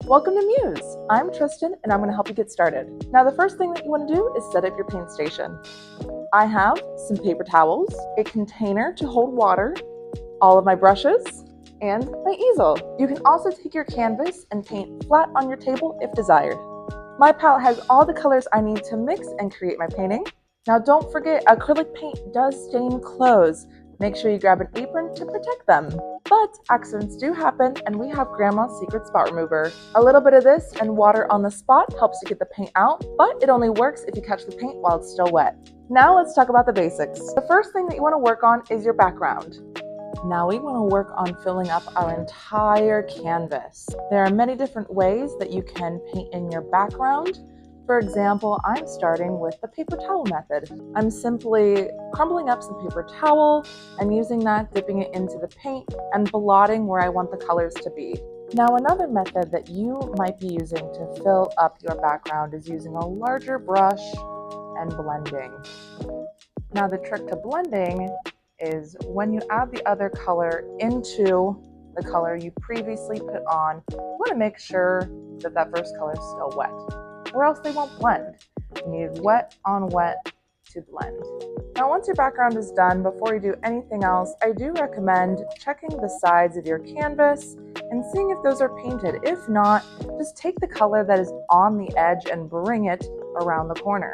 Welcome to Muse. I'm Tristan and I'm going to help you get started. Now the first thing that you want to do is set up your paint station. I have some paper towels, a container to hold water, all of my brushes, and my easel. You can also take your canvas and paint flat on your table if desired. My palette has all the colors I need to mix and create my painting. Now don't forget, acrylic paint does stain clothes. Make sure you grab an apron to protect them. But accidents do happen and we have Grandma's Secret Spot Remover. A little bit of this and water on the spot helps you get the paint out, but it only works if you catch the paint while it's still wet. Now let's talk about the basics. The first thing that you want to work on is your background. Now we want to work on filling up our entire canvas. There are many different ways that you can paint in your background. For example, I'm starting with the paper towel method. I'm simply crumbling up some paper towel and using that, dipping it into the paint and blotting where I want the colors to be. Now another method that you might be using to fill up your background is using a larger brush and blending. Now the trick to blending is when you add the other color into the color you previously put on, you want to make sure that that first color is still wet, or else they won't blend. You need wet on wet to blend. Now once your background is done, before you do anything else, I do recommend checking the sides of your canvas and seeing if those are painted. If not, just take the color that is on the edge and bring it around the corner.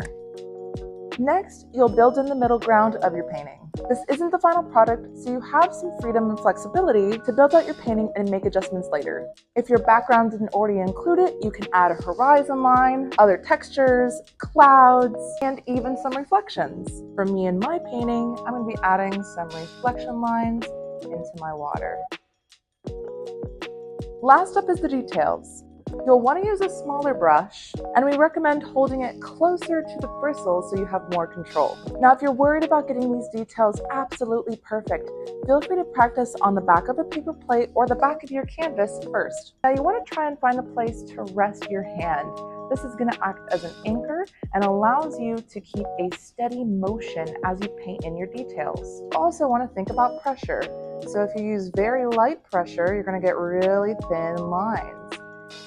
Next, you'll build in the middle ground of your painting. This isn't the final product, so you have some freedom and flexibility to build out your painting and make adjustments later. If your background didn't already include it, you can add a horizon line, other textures, clouds, and even some reflections. For me and my painting, I'm going to be adding some reflection lines into my water. Last up is the details. You'll want to use a smaller brush, and we recommend holding it closer to the bristles so you have more control. Now, if you're worried about getting these details absolutely perfect, feel free to practice on the back of a paper plate or the back of your canvas first. Now, you want to try and find a place to rest your hand. This is going to act as an anchor and allows you to keep a steady motion as you paint in your details. You also want to think about pressure. So if you use very light pressure, you're going to get really thin lines.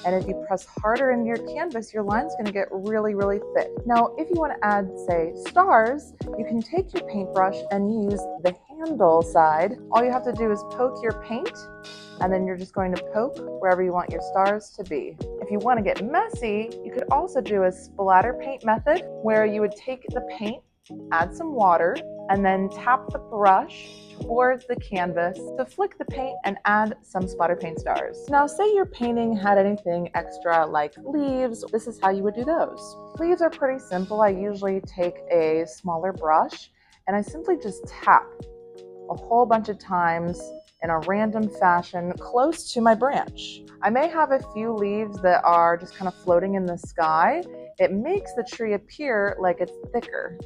And if you press harder into your canvas, your line's going to get really, really thick. Now, if you want to add, say, stars, you can take your paintbrush and use the handle side. All you have to do is poke your paint, and then you're just going to poke wherever you want your stars to be. If you want to get messy, you could also do a splatter paint method where you would take the paint, add some water, and then tap the brush towards the canvas to flick the paint and add some splatter paint stars. Now, say your painting had anything extra like leaves, this is how you would do those. Leaves are pretty simple. I usually take a smaller brush and I simply just tap a whole bunch of times in a random fashion close to my branch. I may have a few leaves that are just kind of floating in the sky. It makes the tree appear like it's thicker.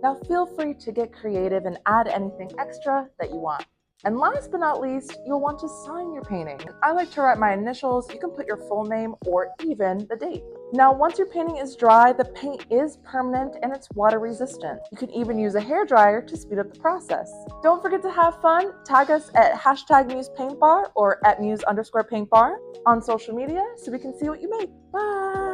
Now feel free to get creative and add anything extra that you want. And last but not least, you'll want to sign your painting. I like to write my initials. You can put your full name or even the date. Now once your painting is dry, the paint is permanent and it's water resistant. You can even use a hairdryer to speed up the process. Don't forget to have fun. Tag us at #MusePaintBar or at @Muse_paintbar on social media so we can see what you make. Bye!